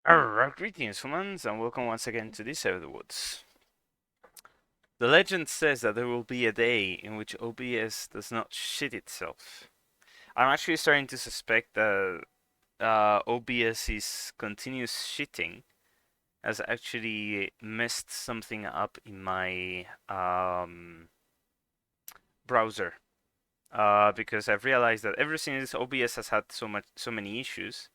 Alright, greetings humans, and welcome once again to this side of the woods. The legend says that there will be a day in which OBS does not shit itself. I'm actually starting to suspect that OBS's continuous shitting has actually messed something up in my browser. Because I've realized that ever since OBS has had so many issues,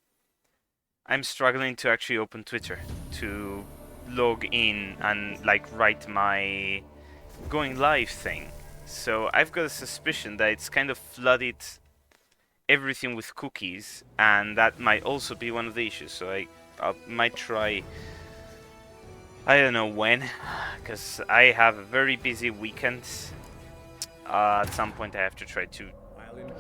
I'm struggling to actually open Twitter to log in and like write my going live thing. So I've got a suspicion that it's kind of flooded everything with cookies, and that might also be one of the issues. So I might try. I don't know when, because I have a very busy weekend. At some point, I have to try to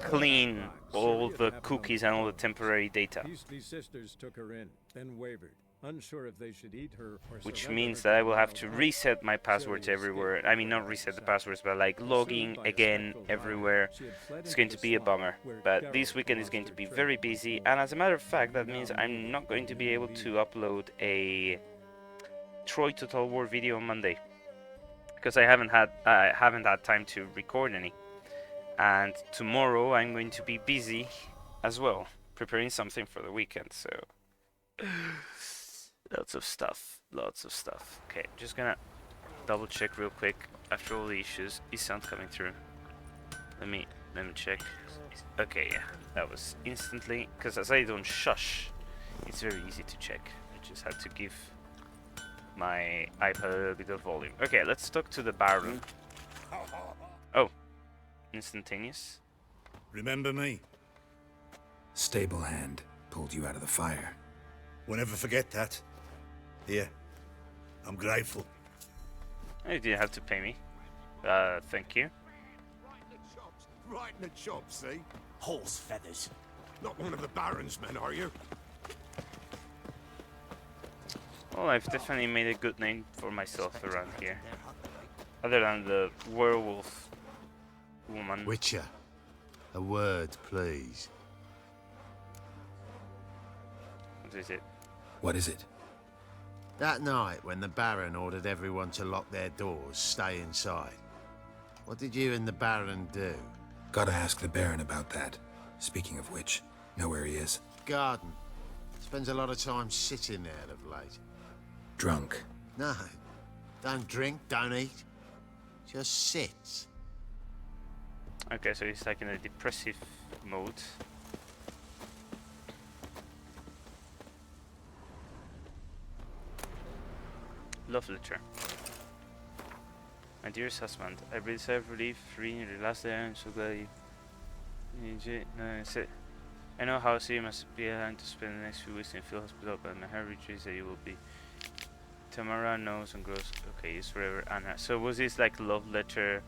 clean all the cookies and all the temporary data. Peasley sisters took her in, then wavered, unsure if they should eat her or Which means that I will have to reset my passwords everywhere. I mean, not reset the passwords, but like logging again everywhere. It's going to be a bummer. But this weekend is going to be very busy, and as a matter of fact, that means I'm not going to be able to upload a Troy Total War video on Monday because I haven't had time to record any. And tomorrow I'm going to be busy as well, preparing something for the weekend. So lots of stuff. Okay, just gonna double check real quick after all the issues. Is sound coming through? Let me check. Okay, yeah, that was instantly, because as I don't shush, it's very easy to check. I just had to give my iPad a little bit of volume. Okay, let's talk to the Baron. Oh, instantaneous. Remember me? Stable hand pulled you out of the fire. Won't ever forget that. Here, I'm grateful. You didn't have to pay me. Thank you. Right in the chops, see? Horse feathers. Not one of the Baron's men, are you? Well, I've definitely made a good name for myself around here. Other than the werewolf woman. Witcher, a word, please. What is it? What is it? That night when the Baron ordered everyone to lock their doors, stay inside. What did you and the Baron do? Gotta ask the Baron about that. Speaking of which, know where he is? Garden. Spends a lot of time sitting there of late. Drunk. No, don't drink, don't eat. Just sits. Okay, so he's like in a depressive mode. Love letter. My dearest husband, I breathe sigh of relief, free in the last day. I'm so glad you enjoy. No, that's it. I know how you must be having to spend the next few weeks in field hospital, but my heart rejoices that you will be. Tamara knows and grows. Okay, it's forever Anna. So was this like love letter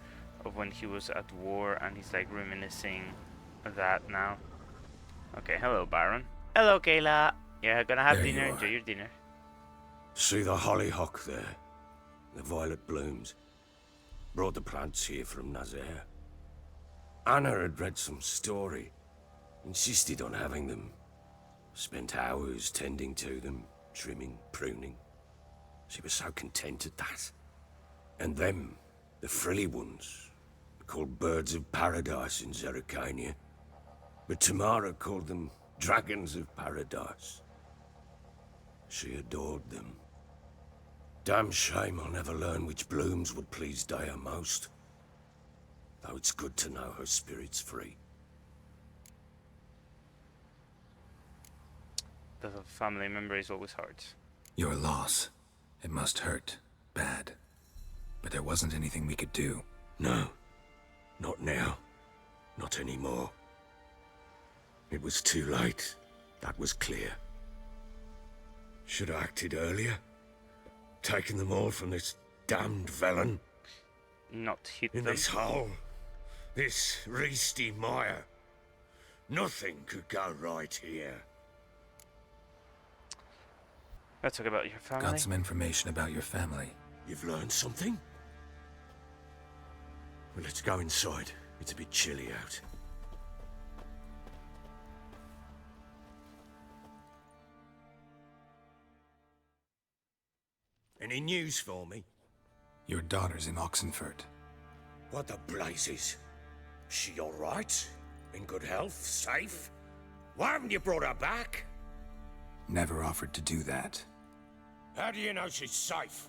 of when he was at war, and he's like reminiscing that now? Okay, hello Baron. Hello Kayla. Yeah, gonna have There dinner. you are. Enjoy your dinner. See the hollyhock there? The violet blooms. Brought the plants here from Nazaire. Anna had read some story. Insisted on having them. Spent hours tending to them, trimming, pruning. She was so content at that. And them, the frilly ones, called birds of paradise in Zerrikania. But Tamara called them dragons of paradise. She adored them. Damn shame I'll never learn which blooms would please Dea most. Though it's good to know her spirit's free. The family member is always hard. Your loss. It must hurt. Bad. But there wasn't anything we could do. No. Not now. Not anymore. It was too late. That was clear. Should have acted earlier. Taken them all from this damned villain. Not hit In them. this hole. This reesty mire. Nothing could go right here. Let's talk about your family. Got some information about your family. You've learned something? Well, let's go inside. It's a bit chilly out. Any news for me? Your daughter's in Oxenfurt. What the blazes? She all right? In good health? Safe? Why haven't you brought her back? Never offered to do that. How do you know she's safe?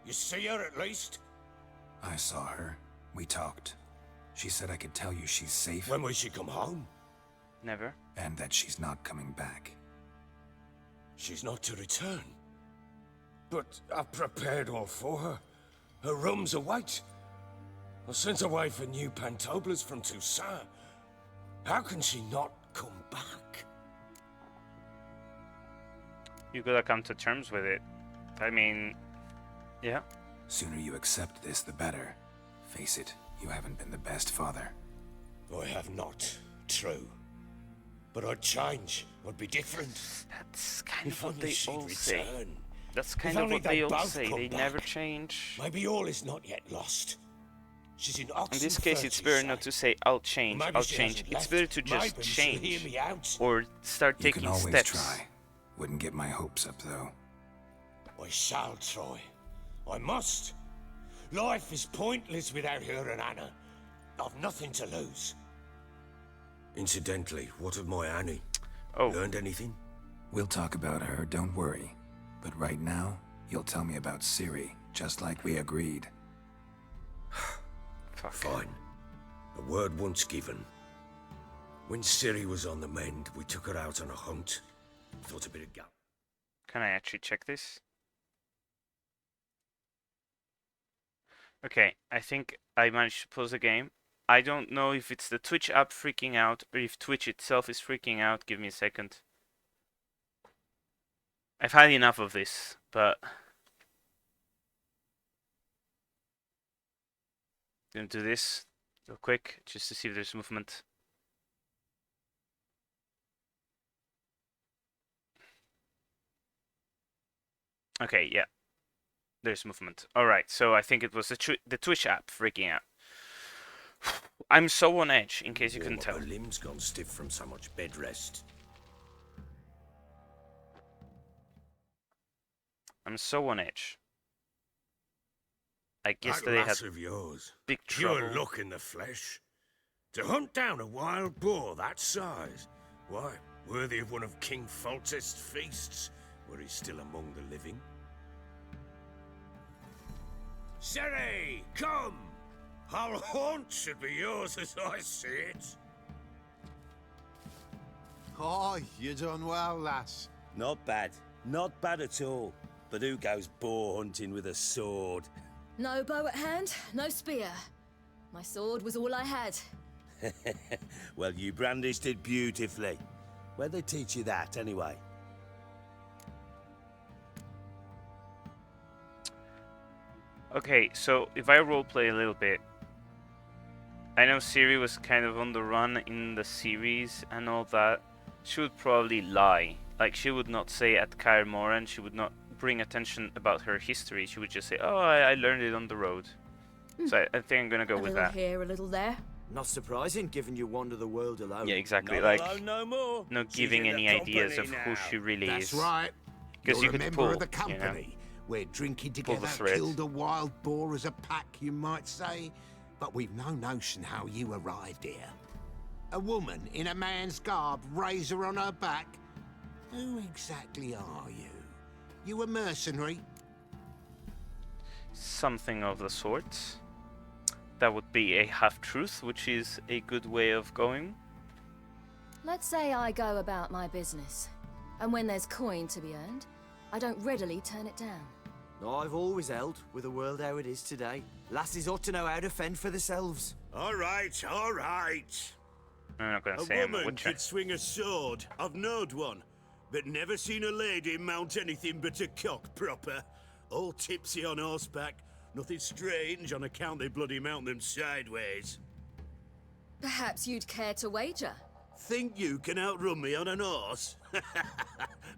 You see her at least? I saw her. We talked. She said I could tell you she's safe When will she come home? Never. and that she's not coming back. She's not to return. But I've prepared all for her. Her rooms await. I sent away for new pantoblas from Toussaint. How can she not come back? You gotta come to terms with it. I mean, yeah. Sooner you accept this, the better. Face it, you haven't been the best father. I have not, true. But I'd change. I'd be different. That's kind If of what only they she'd all say. return. That's kind If of only what they all both say. come They back. never change. Maybe all is not yet lost. She's in Oxenfurt. In this case, it's better not to say I'll change. Maybe I'll she change. hasn't It's left. better to just Maybe she'll hear change me out. or start You can taking always steps. try. Wouldn't get my hopes up, though. I shall try. I must. Life is pointless without her and Anna. I've nothing to lose. Incidentally, what of my Annie? Oh, Learned anything? We'll talk about her, don't worry. But right now, you'll tell me about Ciri, just like we agreed. fuck. Fine. A word once given. When Ciri was on the mend, we took her out on a hunt. Thought a bit of gap. Can I actually check this? Okay, I think I managed to pause the game. I don't know if it's the Twitch app freaking out or if Twitch itself is freaking out. Give me a second. I've had enough of this, but gonna do this real quick just to see if there's movement. Okay, yeah. There's movement. Alright, so I think it was the Twitch app freaking out. I'm so on edge, in case you couldn't tell. Her limbs gone stiff from so much bed rest. I'm so on edge. Like That yesterday had lass of yours. big Pure trouble. luck in the flesh. To hunt down a wild boar that size. Why, worthy of one of King Foltest's feasts, were he still among the living. Ciri, come! Our haunt should be yours as I see it. Oh, you done well, lass. Not bad. Not bad at all. But who goes boar hunting with a sword? No bow at hand, no spear. My sword was all I had. Well, you brandished it beautifully. Where'd they teach you that, anyway? Okay, so if I roleplay a little bit, I know Ciri was kind of on the run in the series and all that. She would probably lie. Like, she would not say at Kaer Morhen, she would not bring attention about her history. She would just say, oh, I learned it on the road. So I think I'm gonna go A with little that. here, a little there. Not surprising, given you wander the world alone. Yeah, exactly. Not Like, alone no more. not She's giving in the any ideas of company who now. she really That's is. right. Because You're you a could member pull, of the you know? company. We're drinking Pull the together, thread. killed a wild boar as a pack, you might say. But we've no notion how you arrived here. A woman in a man's garb, razor on her back. Who exactly are you? You a mercenary? Something of the sort. That would be a half-truth, which is a good way of going. Let's say I go about my business. And when there's coin to be earned, I don't readily turn it down. I've always held, with the world how it is today, lasses ought to know how to fend for themselves. All right, all right. I'm not gonna A say I'm a woman witcher. could swing a sword. I've knowed one. But never seen a lady mount anything but a cock proper. All tipsy on horseback. Nothing strange on account they bloody mount them sideways. Perhaps you'd care to wager? Think you can outrun me on an horse?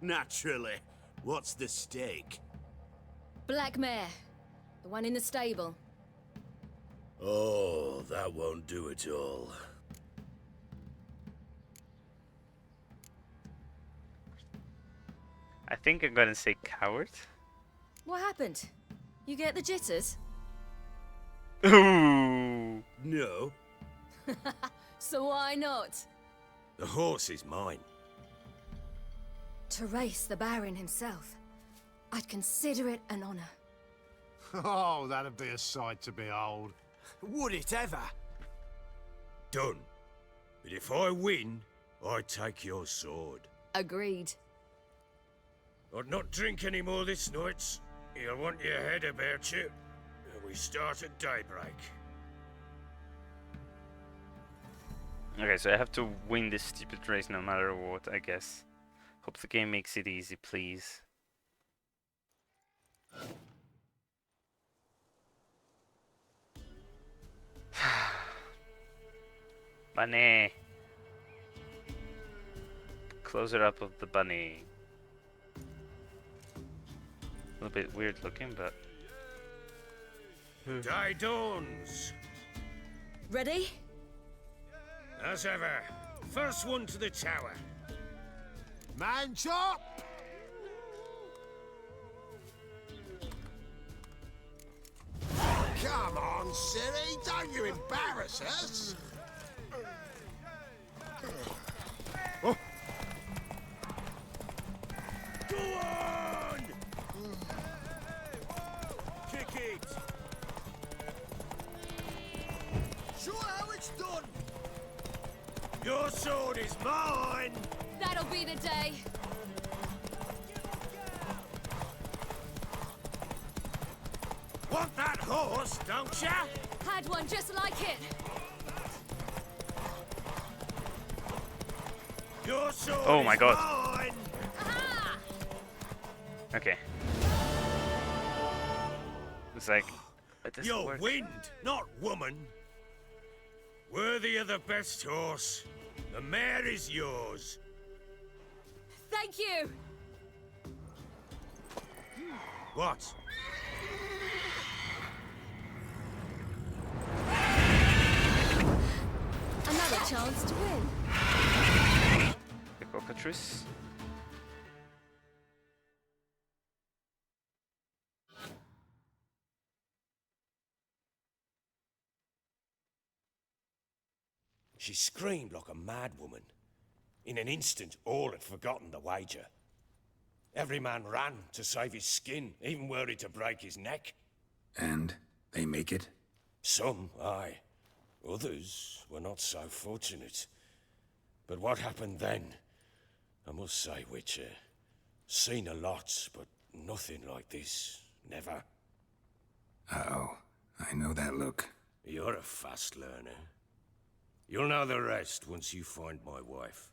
Naturally. What's the stake? Black mare. The one in the stable. Oh, that won't do it all. I think I'm gonna say coward. What happened? You get the jitters? Ooh. No. So why not? The horse is mine. To race the Baron himself. I'd consider it an honor. Oh, that'd be a sight to behold. Would it ever? Done. But if I win, I take your sword. Agreed. I'd not drink any more this night. You'll want your head about you. We start at daybreak. Okay, so I have to win this stupid race no matter what, I guess. Hope the game makes it easy, please. Bunny. Closer up of the bunny. A little bit weird looking, but... Day dawns. Ready? As ever. First one to the tower. Man chop! Come on, Ciri, don't you embarrass us! Go on! Kick it! Sure how it's done! Your sword is mine! That'll be the day. Want that horse, don't ya? Had one just like it. Your sword Oh my is God. mine! Aha! Okay. It's like... it doesn't You're work. wind, not woman. Worthy of the best horse. The mare is yours. Thank you. What? Another chance to win. The cockatrice. She screamed like a mad woman. In an instant, all had forgotten the wager. Every man ran to save his skin, even were it to break his neck. And they make it? Some, aye. Others were not so fortunate. But what happened then? I must say, Witcher, seen a lot, but nothing like this. Never. Uh-oh. I know that look. You're a fast learner. You'll know the rest once you find my wife.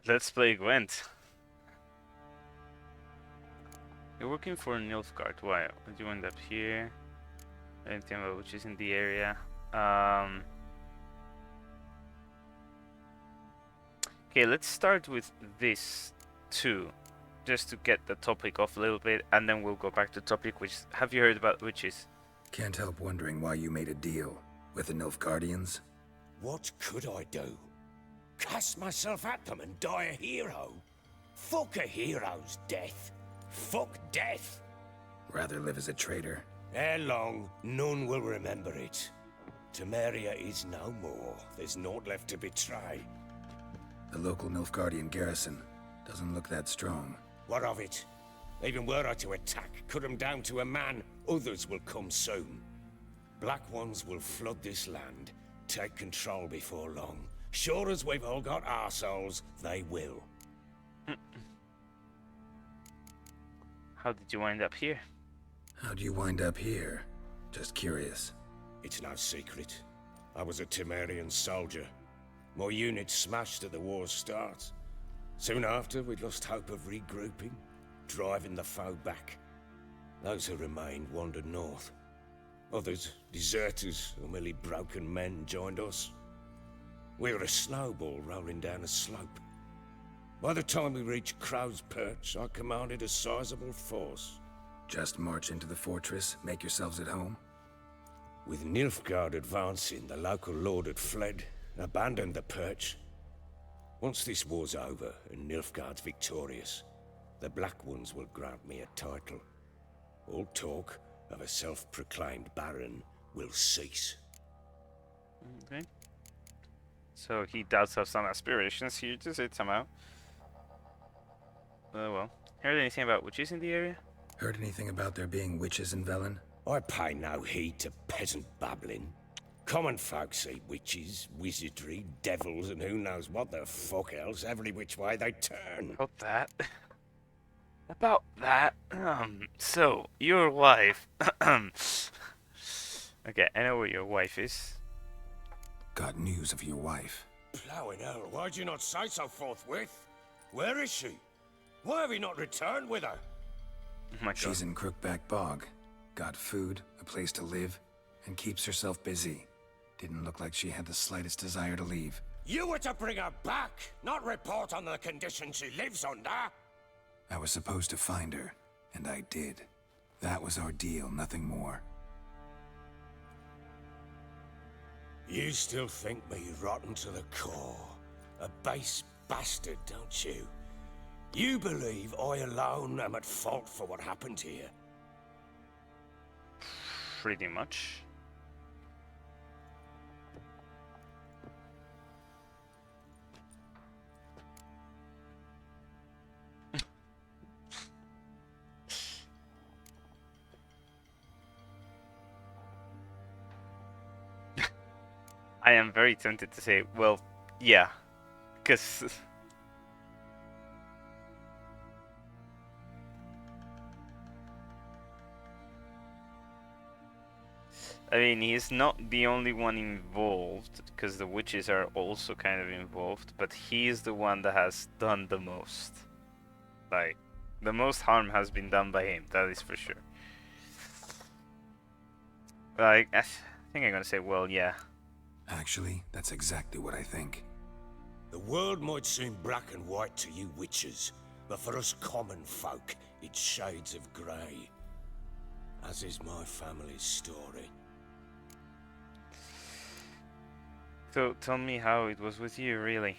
Let's play Gwent. You're working for Nilfgaard. Why? Did you end up here? Anything about which is in the area? Okay, let's start with this too, just to get the topic off a little bit, and then we'll go back to topic. Which have you heard about witches? Can't help wondering why you made a deal with the Nilfgaardians. What could I do? Cast myself at them and die a hero? Fuck a hero's death. Fuck death. Rather live as a traitor. Ere long, none will remember it. Temeria is no more. There's naught left to betray. The local Nilfgaardian garrison doesn't look that strong. What of it? Even were I to attack, cut them down to a man, others will come soon. Black Ones will flood this land, take control before long. Sure as we've all got arseholes, they will. How did you wind up here? How'd you wind up here? Just curious. It's no secret. I was a Temerian soldier. My unit smashed at the war's start. Soon after, we'd lost hope of regrouping, driving the foe back. Those who remained wandered north. Others, deserters or merely broken men, joined us. We were a snowball rolling down a slope. By the time we reached Crow's Perch, I commanded a sizable force. Just march into the fortress, make yourselves at home? With Nilfgaard advancing, the local lord had fled, abandoned the Perch. Once this war's over and Nilfgaard's victorious, the Black Ones will grant me a title. all talk of a self-proclaimed baron will cease. Okay. So he does have some aspirations here to sit somehow. Well. Heard anything about witches in the area? Heard anything about there being witches in Velen? I pay no heed to peasant babbling. Common folk see witches, wizardry, devils, and who knows what the fuck else every which way they turn. About that. About that. So, your wife. Okay, I know where your wife is. Got news of your wife. Plowing hell, why'd you not say so forthwith? Where is she? Why have you not returned with her? Oh my God. She's in Crookback Bog. Got food, a place to live, and keeps herself busy. Didn't look like she had the slightest desire to leave. You were to bring her back, not report on the conditions she lives under. I was supposed to find her, and I did. That was our deal, nothing more. You still think me rotten to the core. A base bastard, don't you? You believe I alone am at fault for what happened here? Pretty much. I am very tempted to say, well, yeah, because I mean, he's not the only one involved, because the witches are also kind of involved, but he's the one that has done the most. Like, the most harm has been done by him, that is for sure. Like, I think I'm gonna say, well, yeah. Actually, that's exactly what I think. The world might seem black and white to you witches, but for us common folk, it's shades of grey. As is my family's story. So, tell me how it was with you, really.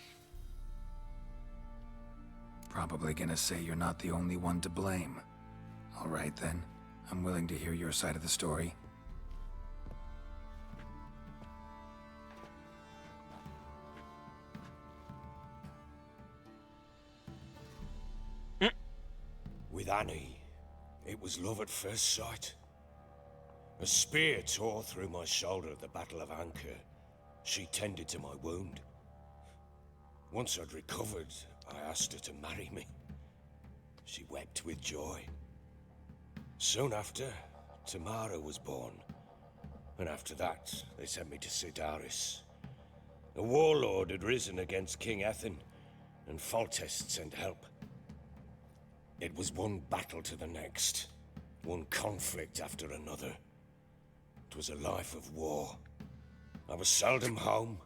Probably gonna say you're not the only one to blame. Alright then, I'm willing to hear your side of the story. With Annie, it was love at first sight. A spear tore through my shoulder at the Battle of Anchor. She tended to my wound. Once I'd recovered, I asked her to marry me. She wept with joy. Soon after, Tamara was born. And after that, they sent me to Sidaris. A warlord had risen against King Ethan, and Foltest sent help. It was one battle to the next, one conflict after another. It was a life of war. I was seldom home,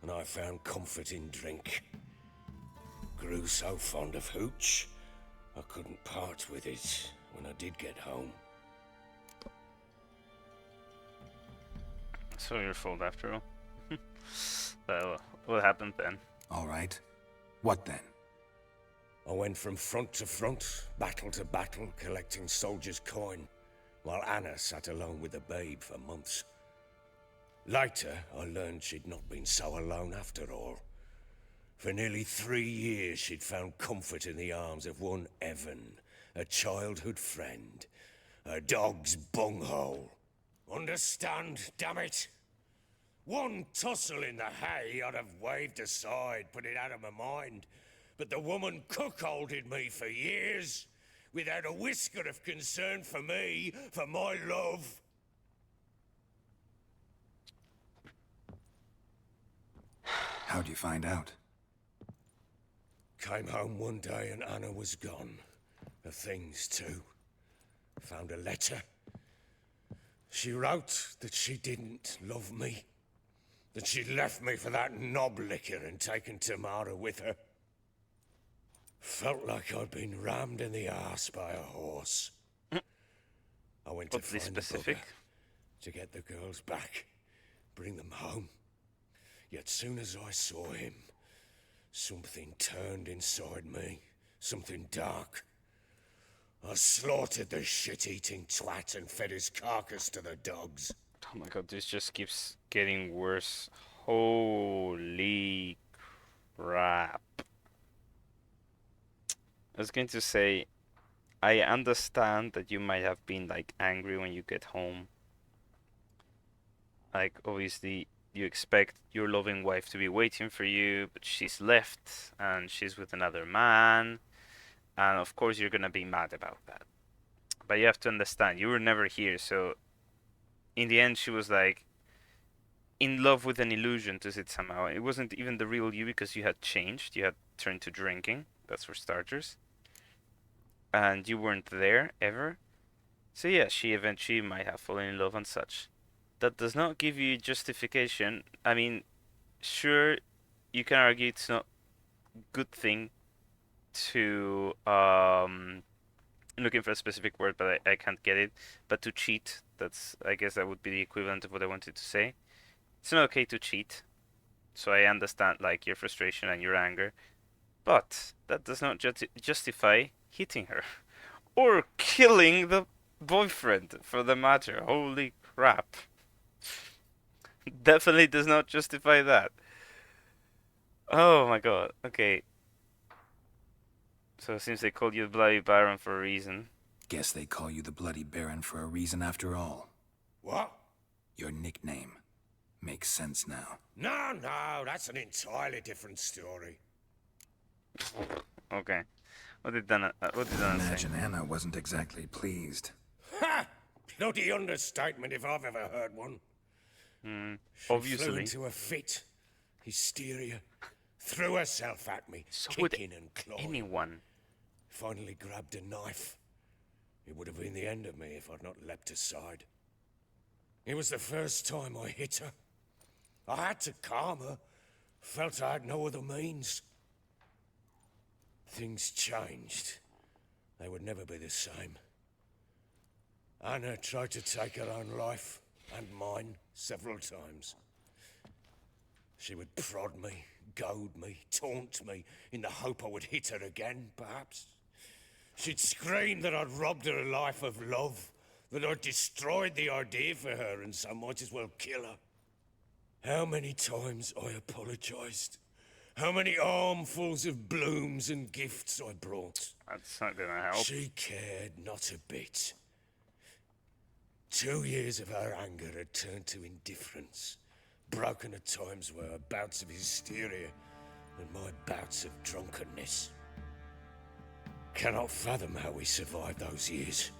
and I found comfort in drink. Grew so fond of hooch, I couldn't part with it when I did get home. So your fault after all. Well, what happened then? Alright. What then? I went from front to front, battle to battle, collecting soldiers' coin, while Anna sat alone with the babe for months. Later, I learned she'd not been so alone after all. For nearly 3 years, she'd found comfort in the arms of one Evan, a childhood friend, a dog's bunghole. Understand, damn it? One tussle in the hay I'd have waved aside, put it out of my mind. But the woman cuckolded me for years, without a whisker of concern for me, for my love. How'd you find out? Came home one day and Anna was gone. Her things too. Found a letter. She wrote that she didn't love me. That she'd left me for that knob licker and taken Tamara with her. Felt like I'd been rammed in the arse by a horse. I went to find specific? the bugger, to get the girls back, bring them home. Yet soon as I saw him, something turned inside me, something dark. I slaughtered the shit-eating twat and fed his carcass to the dogs. Oh my god, this just keeps getting worse. Holy crap. I was going to say, I understand that you might have been like angry when you get home. Like, obviously, you expect your loving wife to be waiting for you, but she's left and she's with another man. And of course, you're gonna be mad about that. But you have to understand, you were never here, so in the end, she was like in love with an illusion to it somehow. It wasn't even the real you because you had changed, you had turned to drinking, that's for starters. And you weren't there ever. So yeah, she eventually might have fallen in love and such. That does not give you justification. I mean, sure, you can argue it's not a good thing to looking for a specific word, but I can't get it. But to cheat, that's, I guess that would be the equivalent of what I wanted to say. It's not okay to cheat. So I understand like your frustration and your anger, but that does not justify hitting her or killing the boyfriend for the matter. Holy crap. Definitely does not justify that. Oh my god. Okay. So it seems they called you the Bloody Baron for a reason. Guess they call you the Bloody Baron for a reason after all. What? Your nickname. Makes sense now. No, that's an entirely different story. Okay. What did Dana say? Imagine Anna wasn't exactly pleased. Ha! Bloody understatement if I've ever heard one. She Obviously. flew into a fit. Hysteria. Threw herself at me, So would kicking and clawing. anyone. Finally grabbed a knife. It would have been the end of me if I'd not leapt aside. It was the first time I hit her. I had to calm her. Felt I had no other means. Things changed. They would never be the same. Anna tried to take her own life, and mine, several times. She would prod me, goad me, taunt me, in the hope I would hit her again, perhaps. She'd scream that I'd robbed her life of love, that I'd destroyed the idea for her, and so might as well kill her. How many times I apologized. How many armfuls of blooms and gifts I brought. That's not gonna help. She cared not a bit. 2 years of her anger had turned to indifference, broken at times by her bouts of hysteria and my bouts of drunkenness. Cannot fathom how we survived those years,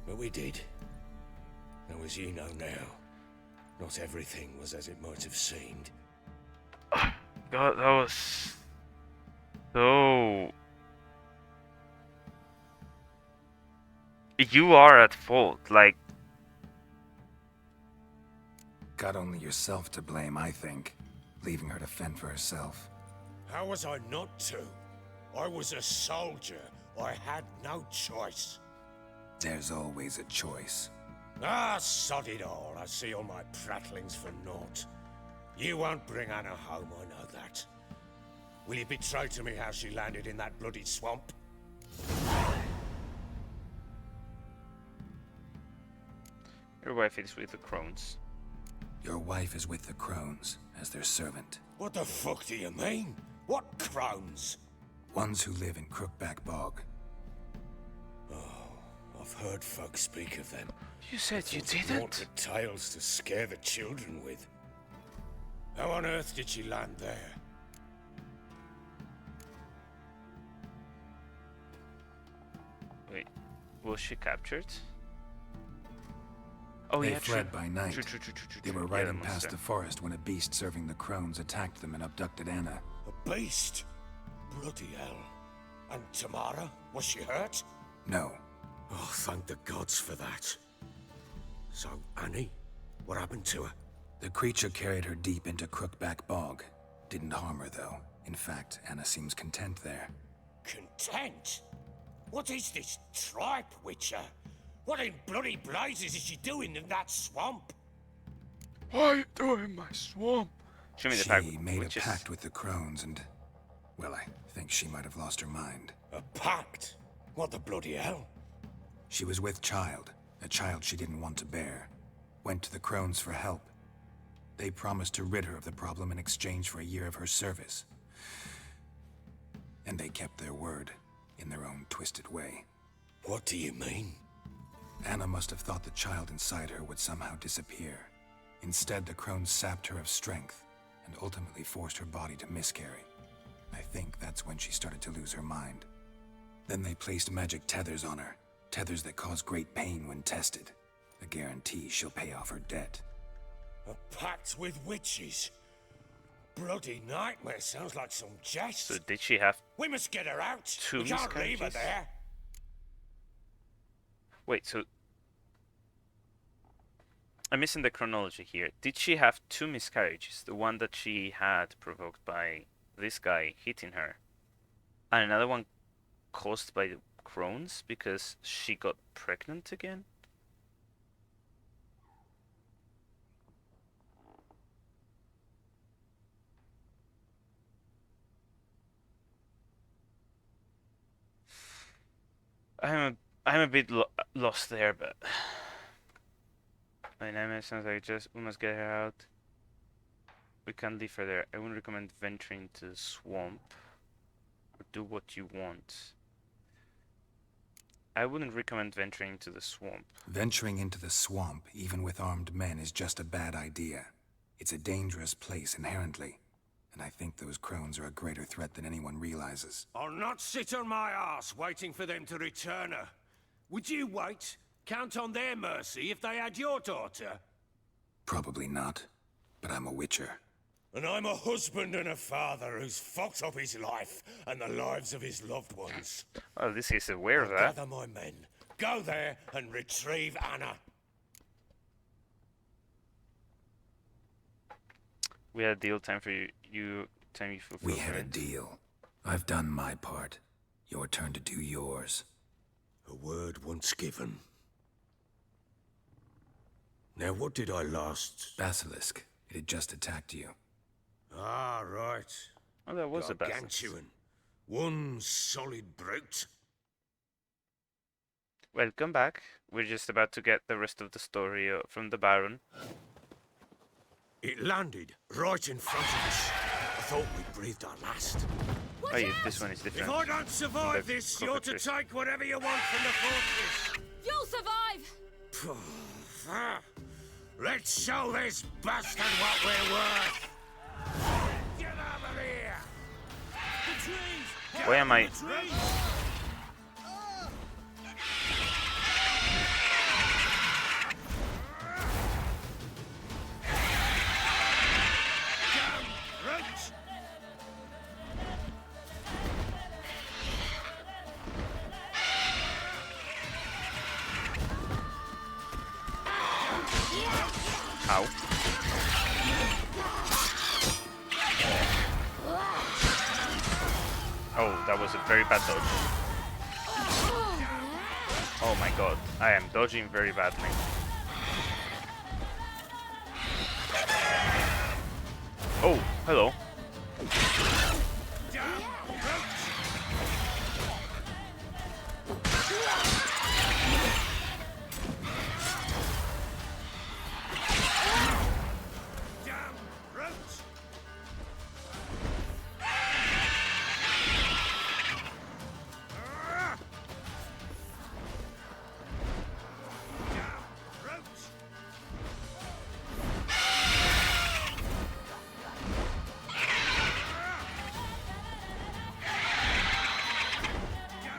but we did. Though as you know now, not everything was as it might have seemed. God, that was so... You are at fault, like... Got only yourself to blame, I think. Leaving her to fend for herself. How was I not to? I was a soldier. I had no choice. There's always a choice. Ah, sod it all. I see all my prattlings for naught. You won't bring Anna home, I know that. Will you betray to me how she landed in that bloody swamp? Your wife is with the crones. Your wife is with the crones, as their servant. What the fuck do you mean? What crones? Ones who live in Crookback Bog. I've heard folk speak of them. You said you Haunted didn't? tales to scare the children with. How on earth did she land there? Wait, was she captured? Oh They yeah, fled true. by night. True. They were Yeah, riding that past must the forest when a beast serving the crones attacked them and abducted Anna. A beast? Bloody hell. And Tamara? Was she hurt? No. Oh, thank the gods for that. So, Annie? What happened to her? The creature carried her deep into Crookback Bog. Didn't harm her, though. In fact, Anna seems content there. Content? What is this tripe, Witcher? What in bloody blazes is she doing in that swamp? What are you doing in my swamp? Show me the pack. She made a which is- pact with the crones and... Well, I think she might have lost her mind. A pact? What the bloody hell? She was with child, a child she didn't want to bear. Went to the crones for help. They promised to rid her of the problem in exchange for a year of her service. And they kept their word, in their own twisted way. What do you mean? Anna must have thought the child inside her would somehow disappear. Instead, the crones sapped her of strength, and ultimately forced her body to miscarry. I think that's when she started to lose her mind. Then they placed magic tethers on her, tethers that cause great pain when tested. A guarantee she'll pay off her debt. A pact with witches? Bloody nightmare, sounds like some jest. So did she have We must get her out. two We can't leave her miscarriages? there. Wait, so I'm missing the chronology here. Did she have two miscarriages? The one that she had provoked by this guy hitting her, and another one caused by the crones because she got pregnant again? I'm a bit lost there, but my name sounds like we must get her out. We can't leave her there. I wouldn't recommend venturing to the swamp or do what you want. I wouldn't recommend venturing to the swamp. Venturing into the swamp, even with armed men, is just a bad idea. It's a dangerous place inherently, and I think those crones are a greater threat than anyone realizes. I'll not sit on my ass waiting for them to return her. Would you wait? Count on their mercy if they had your daughter? Probably not, but I'm a witcher. And I'm a husband and a father who's fucked up his life and the lives of his loved ones. Oh, this is aware of I'll that. gather my men, go there and retrieve Anna. We had a deal. Time for you. Time you fulfill. We had a deal. I've done my part. Your turn to do yours. A word once given. Now, what did I last... Basilisk. It had just attacked you. Ah, right. Oh, that was a basilisk. Gargantuan. One solid brute. Welcome back. We're just about to get the rest of the story from the Baron. It landed right in front of us. I thought we breathed our last. Oh yeah, this one is different. If I don't survive The this, you're to cockatrice. take whatever you want from the fortress. You'll survive! Let's show this bastard what we're worth. Get over here! The trees! Why am I? Right! Ow. Oh, that was a very bad dodge. Oh my god, I am dodging very badly. Oh, hello.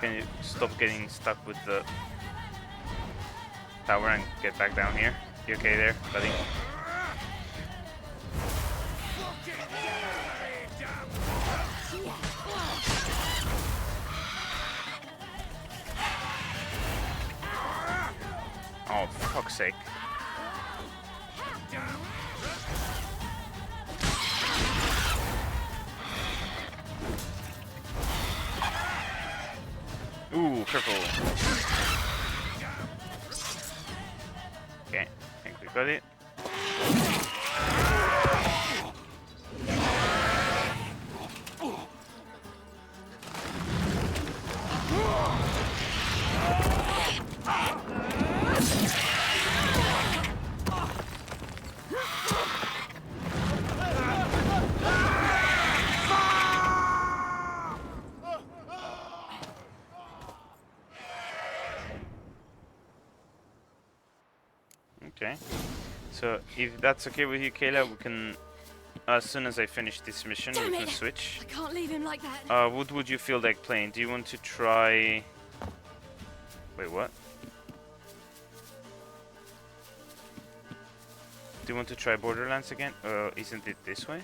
Can you stop getting stuck with the tower and get back down here? You okay there, buddy? Oh, for fuck's sake. Ooh, purple. Okay, I think we got it. Okay. So if that's okay with you, Kayla, we can. As soon as I finish this mission, we can switch. I can't leave him like that. What would you feel like playing? Do you want to try? Wait, what? Do you want to try Borderlands again? Isn't it this way?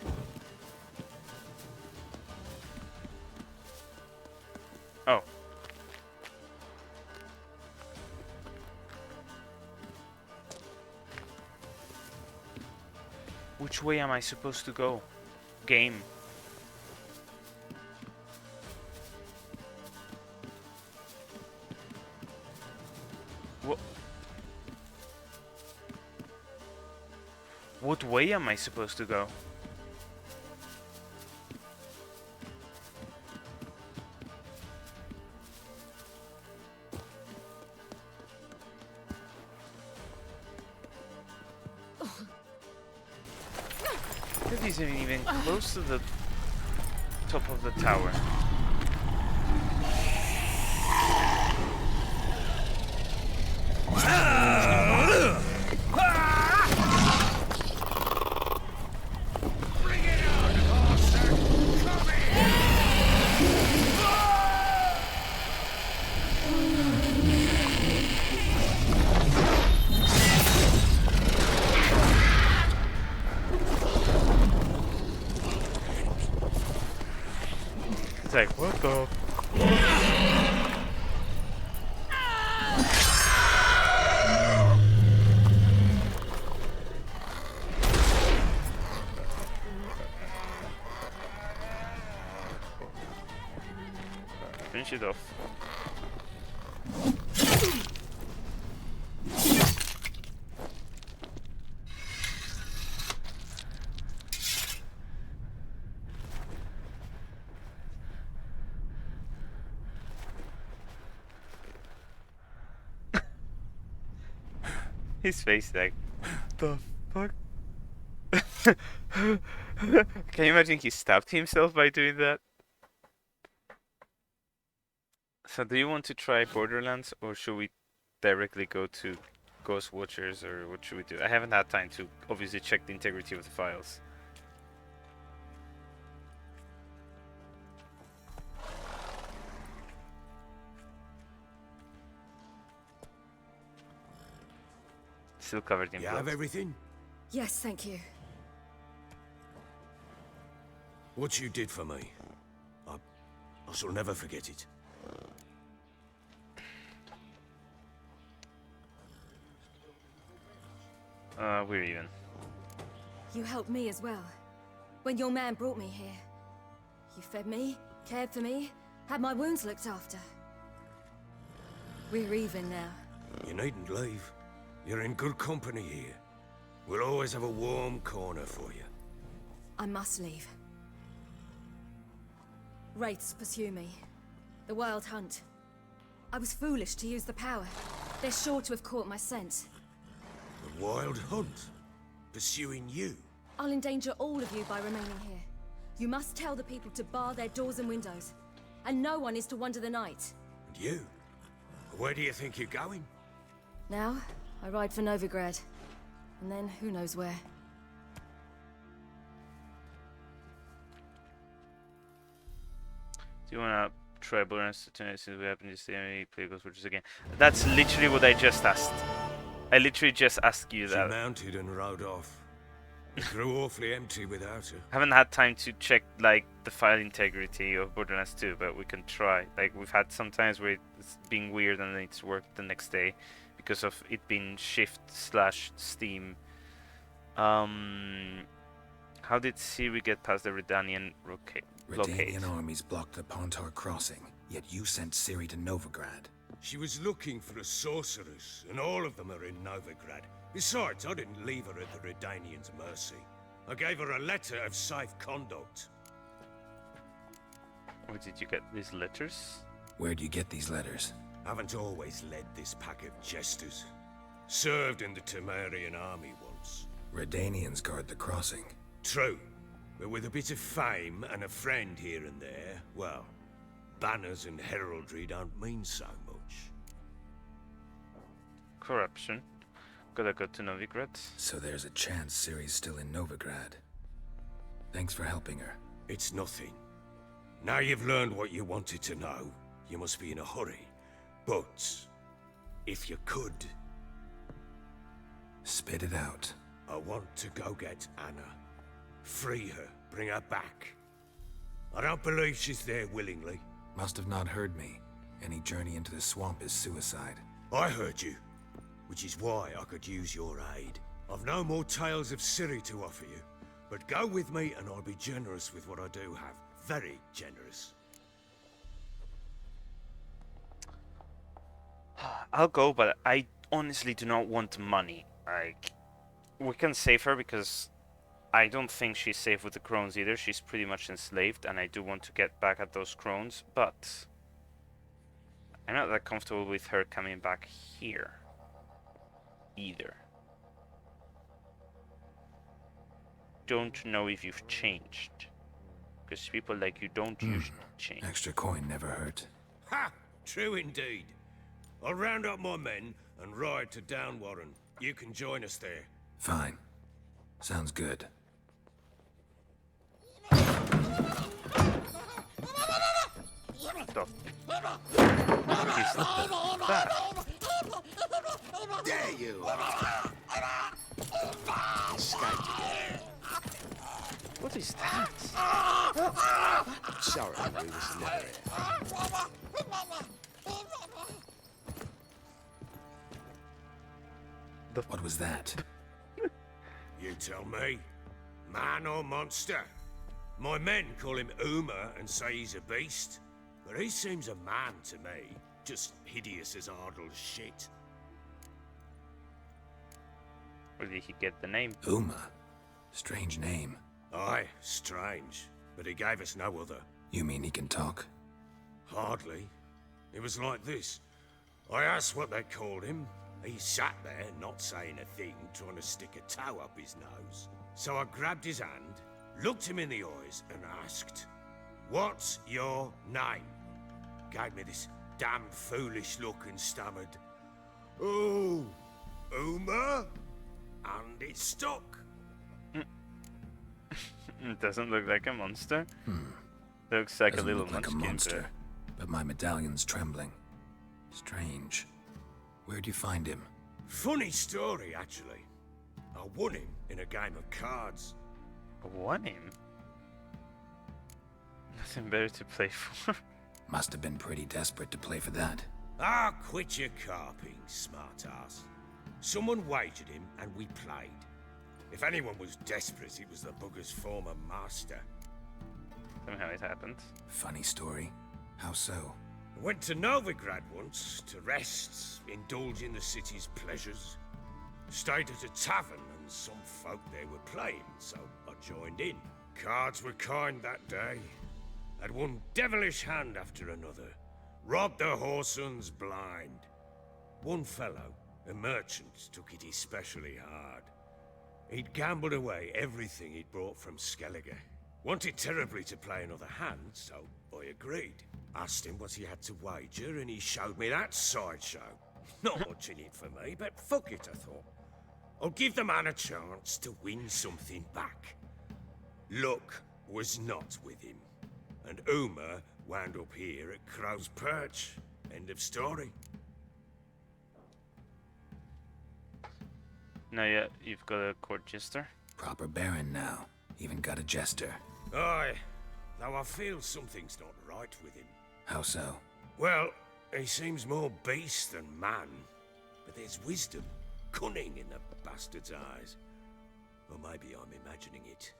Oh. Which way am I supposed to go? Game. What way am I supposed to go? That isn't even close to the top of the tower. It's like, what the? Finish it off. His face like, the fuck? Can you imagine he stabbed himself by doing that? So do you want to try Borderlands or should we directly go to Ghost Watchers or what should we do? I haven't had time to obviously check the integrity of the files. Still covered in You blood. have everything? Yes, thank you. What you did for me, I shall never forget it. We're even. You helped me as well. When your man brought me here. You fed me, cared for me, had my wounds looked after. We're even now. You needn't leave. You're in good company here. We'll always have a warm corner for you. I must leave. Wraiths pursue me. The Wild Hunt. I was foolish to use the power. They're sure to have caught my scent. The Wild Hunt? Pursuing you? I'll endanger all of you by remaining here. You must tell the people to bar their doors and windows. And no one is to wander the night. And you? Where do you think you're going? Now, I ride for Novigrad. And then, who knows where. Do you wanna try Borderlands to turn it since we happen to see play Ghost Watchers again? That's literally what I just asked. I literally just asked you She that. mounted and rode off. It grew awfully empty without her. Haven't had time to check like the file integrity of Borderlands 2, but we can try. Like we've had some times where it's being weird and then it's worked the next day because of it being shift/Steam. How did Ciri get past the Redanian blockade? Redanian armies blocked the Pontar crossing, yet you sent Ciri to Novigrad. She was looking for a sorceress, and all of them are in Novigrad. Besides, I didn't leave her at the Redanians' mercy. I gave her a letter of safe conduct. Where did you get these letters? Where'd you get these letters? Haven't always led this pack of jesters. Served in the Temerian army once. Redanians guard the crossing. True, but with a bit of fame and a friend here and there, well, banners and heraldry don't mean so much. Corruption. Gotta go to Novigrad. So there's a chance Ciri's still in Novigrad. Thanks for helping her. It's nothing. Now you've learned what you wanted to know, you must be in a hurry. But, if you could, Spit it out. I want to go get Anna. Free her, bring her back. I don't believe she's there willingly. Must have not heard me. Any journey into the swamp is suicide. I heard you, which is why I could use your aid. I've no more tales of Ciri to offer you, but go with me and I'll be generous with what I do have. Very generous. I'll go, but I honestly do not want money. Like, we can save her because I don't think she's safe with the crones either. She's pretty much enslaved, and I do want to get back at those crones, but I'm not that comfortable with her coming back here either. Don't know if you've changed, because people like you don't usually change. Extra coin never hurt. Ha! True indeed. I'll round up my men and ride to Downwarren. You can join us there. Fine. Sounds good. Stop. What is that? There you are. Escaped again. What is that? Sorry, we was never here. What was that? You tell me. Man or monster? My men call him Uma and say he's a beast, but he seems a man to me. Just hideous as Ardle's shit. Where did he get the name? Uma. Strange name. Aye, strange, but he gave us no other. You mean he can talk? Hardly. It was like this. I asked what they called him. He sat there, not saying a thing, trying to stick a toe up his nose. So I grabbed his hand, looked him in the eyes, and asked, "What's your name?" Gave me this damn foolish look and stammered, "Oh, Uma?" And it stuck. It doesn't look like a monster. Looks like Doesn't a little look like a munchkin. monster, but my medallion's trembling. Strange. Where'd you find him? Funny story, actually. I won him in a game of cards. Won him? Nothing better to play for. Must have been pretty desperate to play for that. Ah, quit your carping, smartass. Someone wagered him, and we played. If anyone was desperate, it was the bugger's former master. Somehow it happened. Funny story. How so? I went to Novigrad once to rest, indulge in the city's pleasures. Stayed at a tavern, and some folk there were playing, so I joined in. Cards were kind that day. Had one devilish hand after another. Robbed the whoresun's blind. One fellow, a merchant, took it especially hard. He'd gambled away everything he'd brought from Skellige. Wanted terribly to play another hand, so I agreed. Asked him what he had to wager, and he showed me that sideshow. Not much in it for me, but fuck it, I thought. I'll give the man a chance to win something back. Luck was not with him, and Uma wound up here at Crow's Perch. End of story. Now you've got a court jester. Proper baron now. Even got a jester. Aye, though I feel something's not right with him. How so? Well, he seems more beast than man, but there's wisdom, cunning in the bastard's eyes. Or maybe I'm imagining it.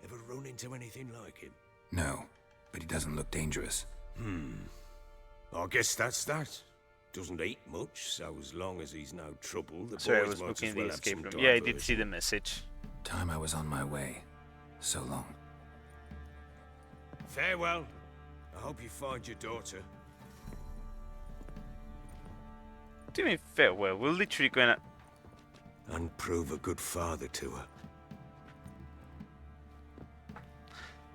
Ever run into anything like him? No, but he doesn't look dangerous. I guess that's that. Doesn't eat much, so as long as he's no trouble, the Sorry, I boys was might looking as at well the have escape some room. Yeah, I did diversion. see the message. Time I was on my way. So long. Farewell. I hope you find your daughter. Do me farewell. We're literally gonna. And prove a good father to her.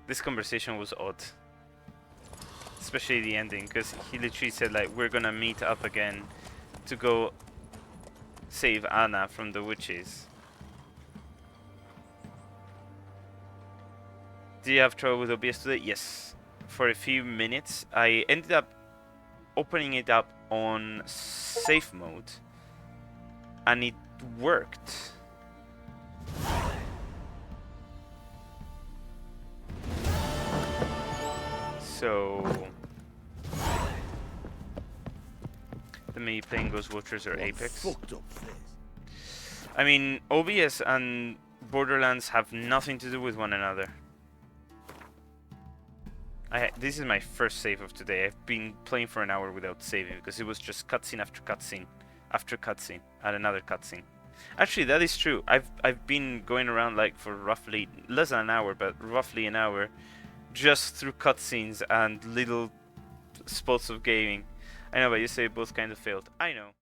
This conversation was odd, especially the ending, because he literally said like we're gonna meet up again to go save Anna from the witches. Did you have trouble with OBS today? Yes. For a few minutes. I ended up opening it up on safe mode. And it worked. So... the me playing Ghost Watchers or Apex. Fucked up face. I mean, OBS and Borderlands have nothing to do with one another. This is my first save of today. I've been playing for an hour without saving because it was just cutscene after cutscene after cutscene and another cutscene. Actually, that is true. I've been going around like for roughly less than an hour, but roughly an hour, just through cutscenes and little spots of gaming. I know, but you say both kind of failed. I know.